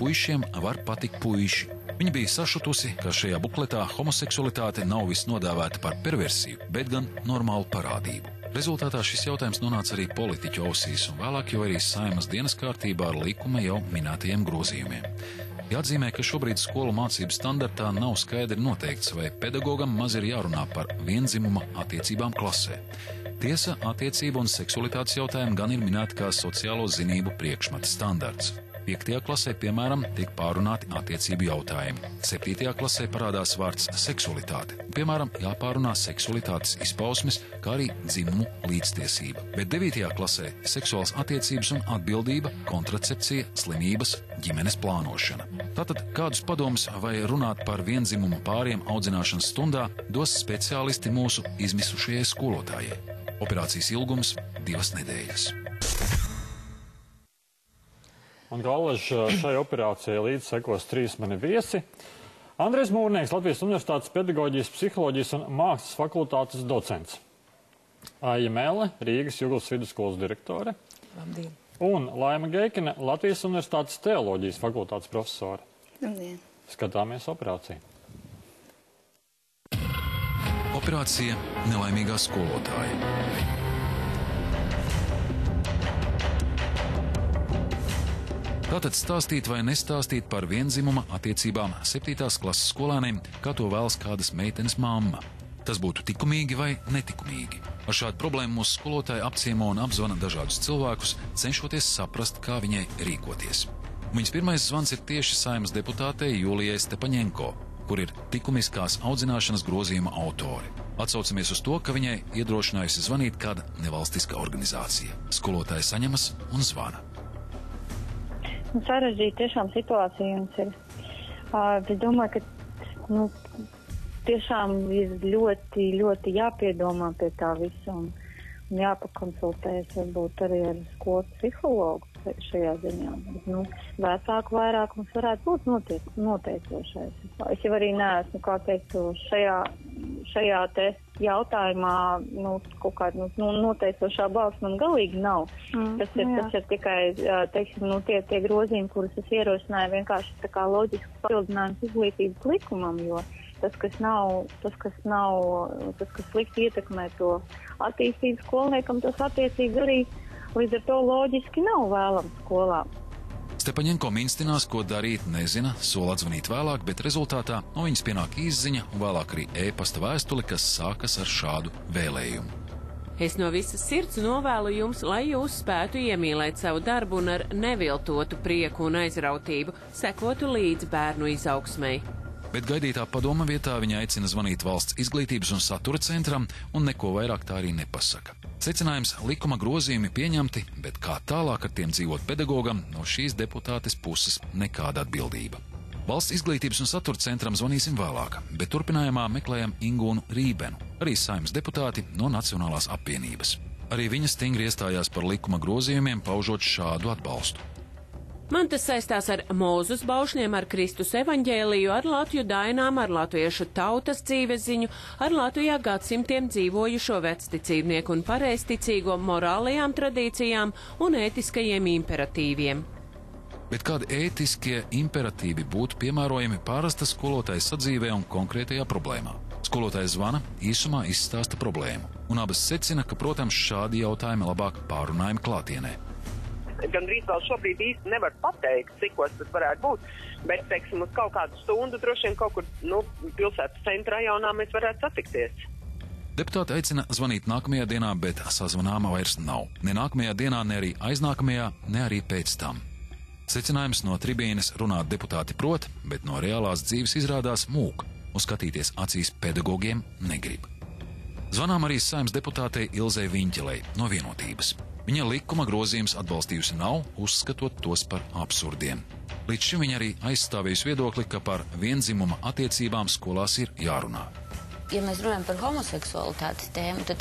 puišiem var patikt puiši. Viņa bija sašutusi, ka šajā bukletā homoseksualitāte nav viss nodāvēta par perversiju, bet gan normālu parādību. Rezultātā šis jautājums nonāca arī politiķu ausīs un vēlāk jau arī Saeimas dienas kārtībā ar likuma jau minētajiem grozījumiem. Jāatzīmē, ka šobrīd skolu mācību standartā nav skaidri noteikts, vai pedagogam maz ir jārunā par vienzimuma attiecībām klasē. Tiesa, attiecību un seksualitātes jautājumi gan ir minēti kā sociālo zinību priekšmeta standarts. 5. klasē, piemēram, tiek pārunāti attiecību jautājumi. 7. klasē parādās vārds seksualitāte. Piemēram, jāpārunā seksualitātes izpausmes, kā arī dzimumu līdztiesība. Bet 9. klasē seksuāls attiecības un atbildība, kontracepcija, slimības, ģimenes plānošana. Tātad kādus padomus vai runāt par vienzimumu pāriem audzināšanas stundā dos speciālisti mūsu izmisušajai skolotājai. Operācijas ilgums 2 nedēļas. Un galveži šai operācijai līdz sekos 3 mani viesi. Andrejs Mūrnieks, Latvijas Universitātes pedagoģijas, psiholoģijas un mākslas fakultātes docents. Aija Mēle, Rīgas Juglas vidusskolas direktore. Labdien. Un Laima Geikine, Latvijas Universitātes teoloģijas fakultātes profesore. Labdien. Skatāmies operāciju. Operācija nelaimīgā skolotāja. Tātad stāstīt vai nestāstīt par vienzimuma attiecībām 7. klases skolēniem, kā to vēlas kādas meitenes mamma. Tas būtu likumīgi vai nelikumīgi. Ar šādu problēmu mūsu skolotāji apciemo un apzvana dažādus cilvēkus, cenšoties saprast, kā viņai rīkoties. Viņas pirmais zvans ir tieši Saeimas deputātei Julijai Stepaņenko, kur ir likumiskās audzināšanas grozījuma autori. Atsaucamies uz to, ka viņai iedrošinājusi zvanīt kāda nevalstiska organizācija. Skolotāja saņemas un zvana. Sarežģīta tiešām situācija jums ir. Es domāju, ka tiešām ir ļoti, ļoti jāpiedomā pie tā visa un jāpakonsultējas varbūt arī ar skolas psihologu šajā ziņā. Bet, vecāku vairākums varētu būt noteicošais. Es jau arī neesmu, kā teikt, šajā te jautājumā, kaut kāda noteicošā balss man galīgi nav. Tas ir tikai, teiksim, tie grozījumi, kurus es ierosināju, vienkārši tā kā loģisks papildinājums izglītības likumam, jo tas, kas slikti ietekmē to attīstību skolniekam, tas attiecīgi arī līdz ar to loģiski nav vēlams skolā. Stepaņenko minstinās, ko darīt, nezina, sola atzvanīt vēlāk, bet rezultātā no viņas pienāk izziņa un vēlāk arī e-pasta vēstule, kas sākas ar šādu vēlējumu. Es no visas sirds novēlu jums, lai jūs spētu iemīlēt savu darbu un ar neviltotu prieku un aizrautību sekotu līdz bērnu izaugsmei. Bet gaidītā padoma vietā viņa aicina zvanīt valsts izglītības un satura centram un neko vairāk tā arī nepasaka. Secinājums - likuma grozījumi pieņemti, bet kā tālāk ar tiem dzīvot pedagogam, no šīs deputātes puses nekāda atbildība. Valsts izglītības un satura centram zvanīsim vēlāk, bet turpinājumā meklējam Ingūnu Rībenu, arī Saeimas deputāti no Nacionālās apvienības. Arī viņa stingri iestājās par likuma grozījumiem, paužot šādu atbalstu. Man tas saistās ar Mūzus baušļiem, ar Kristus evaņģēliju, ar Latviju dainām, ar latviešu tautas dzīvesziņu, ar Latvijā gadsimtiem dzīvojušo vecticībnieku un pareizticīgo morālajām tradīcijām un ētiskajiem imperatīviem. Bet kādi ētiskie imperatīvi būtu piemērojami pārasta skolotāja sadzīvē un konkrētajā problēmā? Skolotāja zvana, īsumā izstāsta problēmu, un abas secina, ka, protams, šādi jautājumi labāk pārunājami klātienē. Gandrīz vēl šobrīd īsti nevar pateikt, cikos tas varētu būt, bet, teiksim, uz kaut kādu stundu droši vien kaut kur, pilsētas centra rajonā mēs varētu satikties. Deputāti aicina zvanīt nākamajā dienā, bet sazvanāma vairs nav. Ne nākamajā dienā, ne arī aiznākamajā, ne arī pēc tam. Secinājums no tribīnes runāt deputāti prot, bet no reālās dzīves izrādās mūk, un skatīties acīs pedagogiem negrib. Zvanām arī Saeimas deputātei Ilzei Viņķelei no Vienotības. Viņa likuma grozījums atbalstījusi nav, uzskatot tos par absurdiem. Līdz šim viņa arī aizstāvējusi viedokli, ka par vienzimuma attiecībām skolās ir jārunā. Ja mēs runājam par homoseksualitātes tēmu, tad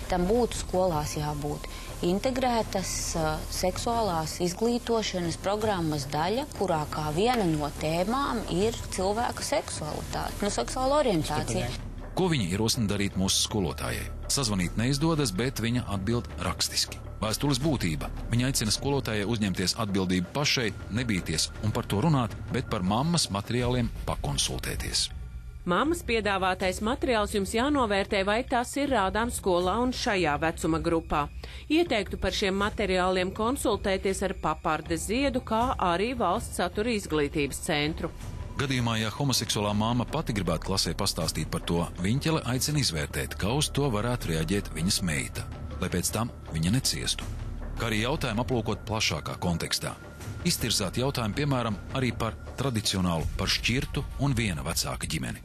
tam būtu skolās jābūt integrētas seksuālās izglītošanas programmas daļa, kurā kā viena no tēmām ir cilvēka seksualitāte, seksuāla orientācija. Ko viņa ierosina darīt mūsu skolotājai? Sazvanīt neizdodas, bet viņa atbild rakstiski. Vēstules būtība. Viņa aicina skolotājai uzņemties atbildību pašai, nebīties un par to runāt, bet par mammas materiāliem pakonsultēties. Mammas piedāvātais materiāls jums jānovērtē, vai tas ir rādāms skolā un šajā vecuma grupā. Ieteiktu par šiem materiāliem konsultēties ar Papardes ziedu, kā arī Valsts satura izglītības centru. Gadījumā, ja homoseksuālā māma pati gribētu klasē pastāstīt par to, Viņķele aicina izvērtēt, kā uz to varētu reaģēt viņas meita, lai pēc tam viņa neciestu. Kā arī jautājumu aplūkot plašākā kontekstā. Iztirzāt jautājumu, piemēram, arī par tradicionālu, par šķirtu un viena vecāka ģimeni.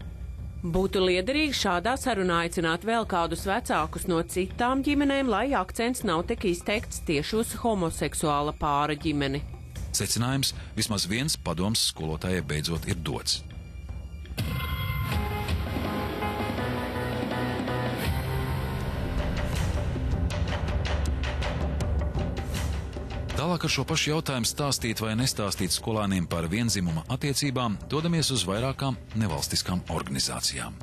Būtu liederīgi šādā sarunā aicināt vēl kādus vecākus no citām ģimenēm, lai akcents nav tik izteikts tieši uz homoseksuāla pāra ģimeni. Secinājums: vismaz viens padoms skolotājai beidzot ir dots. Tālāk ar šo pašu jautājumu stāstīt vai nestāstīt skolāniem par vienzimuma attiecībām dodamies uz vairākām nevalstiskām organizācijām.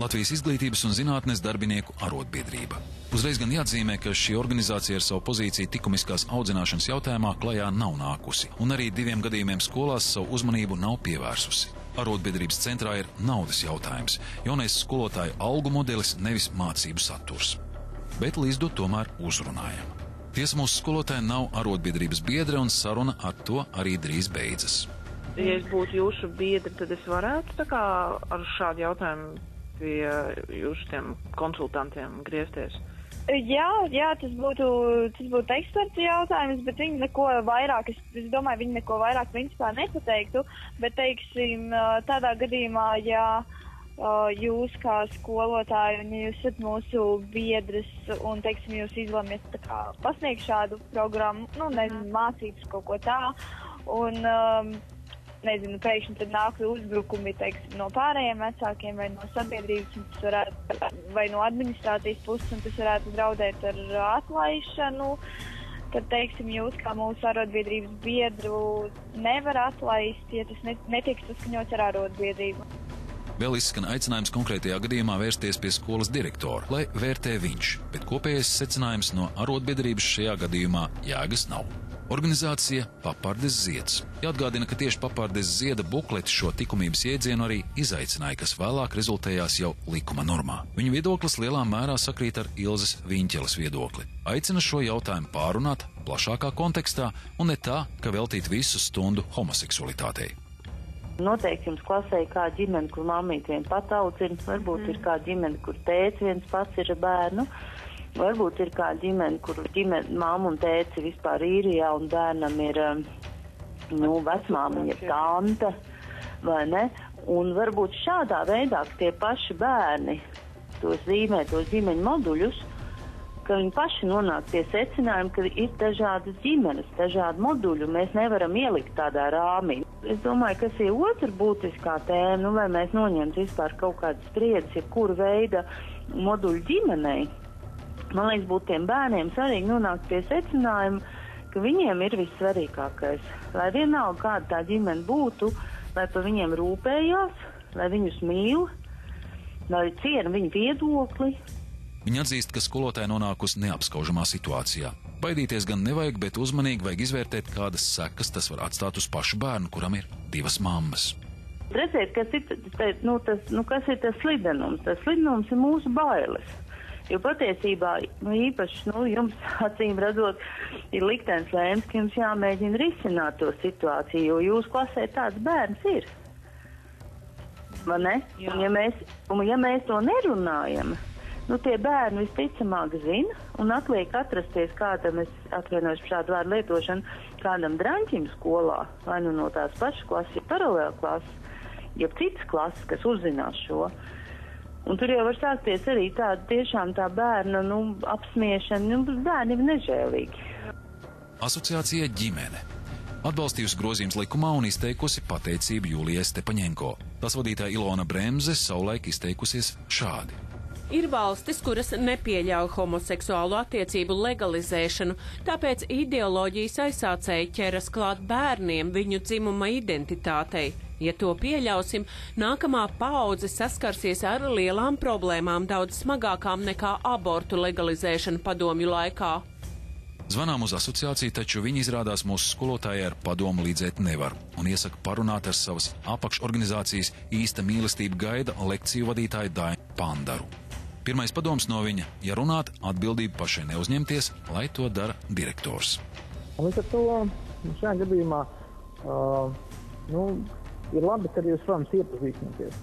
Latvijas izglītības un zinātnes darbinieku arotbiedrība. Uzreiz gan jāatzīmē, ka šī organizācija ar savu pozīciju likumiskās audzināšanas jautājumā klajā nav nākusi, un arī 2 gadījumiem skolās savu uzmanību nav pievērsusi. Arotbiedrības centrā ir naudas jautājums, jaunais skolotāju algu modelis, nevis mācību saturs. Bet līdzdot tomēr uzrunājam. Tiesa, mūsu skolotāji nav arotbiedrības biedre, un saruna ar to arī drīz beidzas. Ja es būtu jūsu biedri, tad es varētu tā kā ar šādu jautājumu pie jūsu tiem konsultantiem griezties. Jā, tas būtu ekspertu jautājums, bet viņi neko vairāk, es domāju, viņi neko vairāk principā nepateiktu, bet, teiksim, tādā gadījumā, ja jūs kā skolotāji un ja jūs esat mūsu biedras un, teiksim, jūs izlēmiet tā kā pasniegt šādu programmu, mācības kaut ko tā, un, pēkšņi tad nāk uzbrukumi, teiksim, no pārējiem vecākiem vai no sabiedrības, un tas varētu, vai no administrācijas puses, un tas varētu draudēt ar atlaišanu, tad, teiksim, jūs kā mūsu arotbiedrības biedru nevar atlaist, ja tas netiek saskaņots ar arotbiedrību. Vēl izskan aicinājums konkrētajā gadījumā vērsties pie skolas direktora, lai vērtē viņš, bet kopējais secinājums no arotbiedrības šajā gadījumā jēgas nav. Organizācija Papardes zieds. Jāatgādina, ka tieši Papardes zieda bukleti šo likumības jēdzienu arī izaicināja, kas vēlāk rezultējās jau likuma normā. Viņa viedoklis lielā mērā sakrīt ar Ilzes Viņķeles viedokli. Aicina šo jautājumu pārunāt plašākā kontekstā un ne tā, ka veltīt visu stundu homoseksualitātei. Noteikti jums klasē kā ģimene, kur mammīte vien pat audzina, varbūt ir kā ģimene, kur tēts viens pats ir bērnu, varbūt ir kā ģimene, kur mamma un tēci vispār īrijā un bērnam ir vecmāmiņa tante, vai ne? Un varbūt šādā veidā, ka tie paši bērni tos zīmē, tos ģimeņu moduļus, ka viņi paši nonāk pie secinājuma, ka ir dažādas ģimenes, dažādi moduļi, un mēs nevaram ielikt tādā rāmī. Es domāju, kas ir otra būtiskā tēma, vai mēs noņemt vispār kaut kādas spriedzes, jebkura veida moduļu ģimenei. Man liekas, būtu tiem bērniem svarīgi nonākt pie secinājuma, ka viņiem ir vissvarīgākais. Lai vienalga kāda tā ģimene būtu, lai par viņiem rūpējās, lai viņus mīl, lai ciena viņu viedokli. Viņa atzīst, ka skolotāja nonākusi neapskaužamā situācijā. Baidīties gan nevajag, bet uzmanīgi vajag izvērtēt, kādas sekas tas var atstāt uz pašu bērnu, kuram ir 2 mammas. Redziet, kas ir tas slidenums? Tas slidenums ir mūsu bailes. Jo patiesībā, īpaši, jums acīm redzot, ir liktenis lēms, ka jums jāmēģina risināt to situāciju, jo jūsu klasē tāds bērns ir. Vai ne? Un ja mēs to nerunājam, tie bērni visticamāk zina un atliek atrasties kādam, es atvainojos par šādu vārdu lietošanu, kādam draņķim skolā, vai no tās pašas klases, ja paralēla klases, ja citas klases, kas uzzinās šo. Un tur jau var sākties arī tāda tiešām tā bērna, apsmiešana, bērni ir nežēlīgi. Asociācija ģimene atbalstījusi grozījums likumā un izteikusi pateicību Jūlijai Stepaņenko. Tas vadītāja Ilona Bremze savulaik izteikusies šādi. Ir valstis, kuras nepieļauj homoseksuālu attiecību legalizēšanu, tāpēc ideoloģijas aizsācēji ķeras klāt bērniem viņu dzimuma identitātei. Ja to pieļausim, nākamā paudze saskarsies ar lielām problēmām, daudz smagākām nekā abortu legalizēšana padomju laikā. Zvanām uz asociāciju, taču viņi izrādās mūsu skolotāji ar padomu līdzēt nevar un iesaka parunāt ar savas apakšorganizācijas Īsta mīlestība gaida lekciju vadītāju Dainu Pandaru. Pirmais padoms no viņa, ja runāt, atbildību pašai neuzņemties, lai to dara direktors. Līdz ar to šajā gadījumā ir labi, ka jūs, protams, iepazīstināties.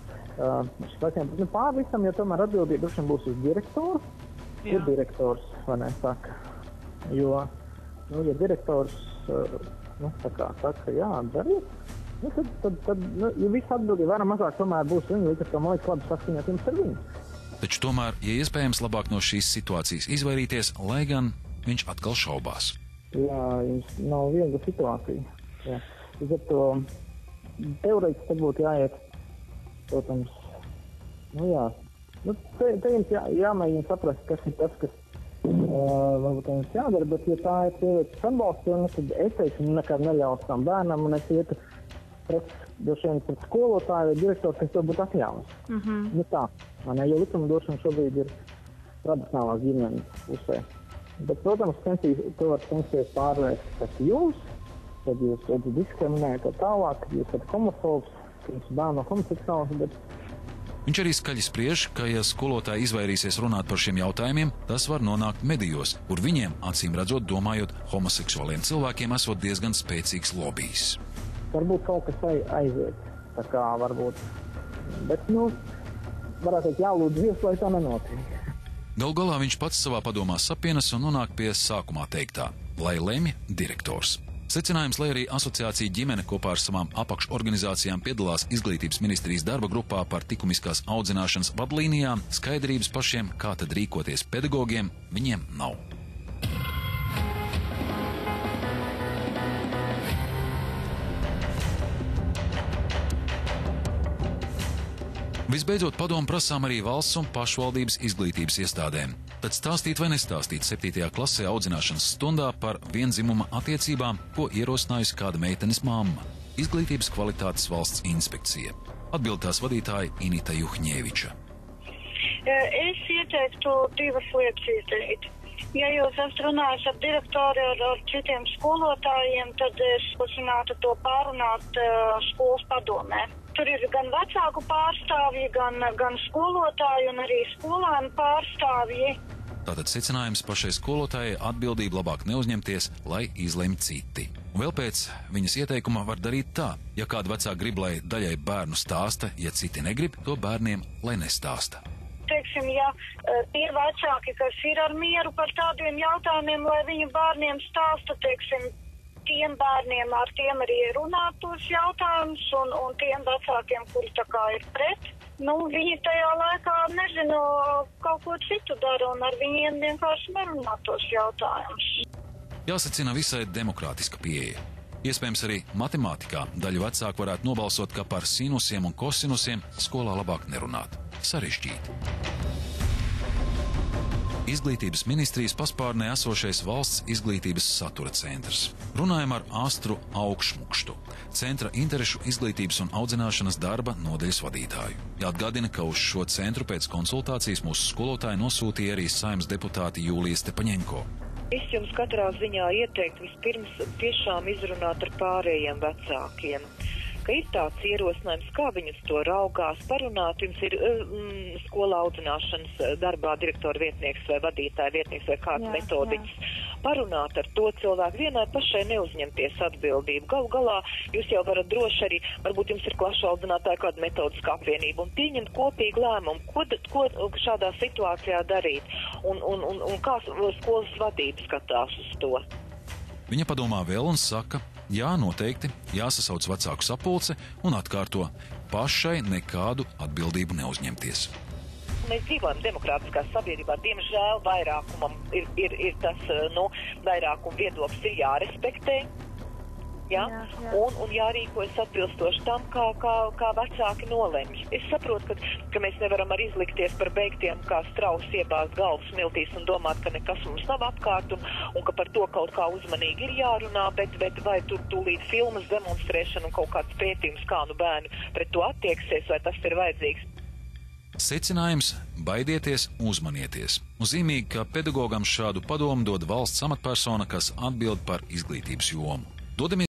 Pār visam, ja tomēr atbildība droši vien būs uz direktoru, ir direktors, vai ne, saka. Jo, ja direktors, saka, jā, dariet, tad viss atbildība vairāk mazāk tomēr būs viņa, līdz ar to man liekas labi saskaņot jums ar viņu. Taču tomēr, ja iespējams, labāk no šīs situācijas izvairīties, lai gan viņš atkal šaubās. Jā, jums nav viegla situācija. Jā. Līdz ar to teorētiski te būtu jāiet, protams, te jums jāmēģina saprast, kas ir tas, kas varbūt jums jādara, bet ja tā ir sievietes atbalsta, tad es teikšu, nekad neļaus tam bērnam, un es ietu pret skolotāju vai direktoru, kas to būtu atļāvis. Tā, jo likumdošana šobrīd ir tradicionālās ģimenes pusē. Bet, protams, to var censties pārvērst pēc jums, kad jūs diskriminējat tālāk, kad jūs esat homofobs, kad jūs bērnu homoseksuāls, bet... Viņš arī skaļi spriež, ka, ja skolotāji izvairīsies runāt par šiem jautājumiem, tas var nonākt medijos, kur viņiem, acīm redzot, domājot, homoseksuāliem cilvēkiem esot diezgan spēcīgs lobijs. Varbūt kaut kas aiziet, tā kā varbūt, bet, varētu teikt, jālūdz vies, lai tā nenotiek. Galu galā viņš pats savā padomā sapienas un nonāk pie sākumā teiktā, lai lemj direktors. Secinājums, lai arī asociācija ģimene kopā ar savām apakšorganizācijām piedalās Izglītības ministrijas darba grupā par likumiskās audzināšanas vadlīnijām, skaidrības pašiem, kā tad rīkoties pedagogiem, viņiem nav. Visbeidzot, padomu prasām arī valsts un pašvaldības izglītības iestādēm. Tad stāstīt vai nestāstīt 7. klasē audzināšanas stundā par vienzimuma attiecībām, ko ierosinājusi kāda meitenes mamma – Izglītības kvalitātes valsts inspekcija. Atbild tās vadītāja Inita Juhņēviča. Es ieteiktu divas lietas izdarīt. Ja jūs esat runājis ar direktori, ar citiem skolotājiem, tad es uzzinātu to pārunāt skolas padomē. Tur ir gan vecāku pārstāvji, gan skolotāji un arī skolēnu pārstāvji. Tātad secinājums pašai skolotājai atbildību labāk neuzņemties, lai izlemj citi. Un vēl pēc viņas ieteikuma var darīt tā, ja kāda vecāka grib, lai daļai bērnu stāsta, ja citi negrib, to bērniem, lai nestāsta. Teiksim, ja tie vecāki, kas ir ar mieru par tādiem jautājumiem, lai viņu bērniem stāsta, teiksim, tiem bērniem ar tiem arī runāt tos jautājumus un tiem vecākiem, kuri tā kā ir pret, viņi tajā laikā, nezinu, kaut ko citu dara un ar viņiem vienkārši nerunāt tos jautājumus. Jāsacina visai demokrātiska pieeja. Iespējams arī matemātikā daļa vecāku varētu nobalsot, ka par sinusiem un kosinusiem skolā labāk nerunāt. Sarežģīti. Izglītības ministrijas paspārnē esošais valsts izglītības satura centrs. Runājam ar Astru Augšmukštu, centra interešu izglītības un audzināšanas darba nodaļas vadītāju. Jāatgādina, ka uz šo centru pēc konsultācijas mūsu skolotāji nosūtīja arī Saeimas deputāti Jūlija Stepaņenko. Es jums katrā ziņā ieteiktu vispirms tiešām izrunāt ar pārējiem vecākiem. Ka ir tāds ierosinājums, kā viņus to raugās, parunāt, jums ir skolā audzināšanas darbā direktora vietnieks vai vadītāja vietnieks vai kāds metodiķis. Parunāt ar to cilvēku, vienai pašai neuzņemties atbildību. Galu galā jūs jau varat droši arī, varbūt jums ir klašu audzinātāja kāda metodiska apvienība un pieņemt kopīgu lēmumu, ko šādā situācijā darīt un kā skolas vadība skatās uz to. Viņa padomā vēl un saka, jā, noteikti, jāsasauc vecāku sapulce un atkārto pašai nekādu atbildību neuzņemties. Mēs dzīvojam demokrātiskā sabiedrībā, diemžēl vairākumam ir tas, vairākuma viedoklis ir jārespektē. Ja? Un jārīkojas atbilstoši tam, kā vecāki nolemj. Es saprotu, ka mēs nevaram arī izlikties par beigtiem, kā strausi iebāzt galvas smiltīs un domāt, ka nekas mums nav apkārt un ka par to kaut kā uzmanīgi ir jārunā, bet vai tur tūlīt filmas demonstrēšana un kaut kāds pētījums, kā nu bērni pret to attieksies, vai tas ir vajadzīgs. Secinājums – baidieties, uzmanieties. Un zīmīgi, ka pedagogam šādu padomu dod valsts amatpersona, kas atbild par izglītības jomu. Dodamies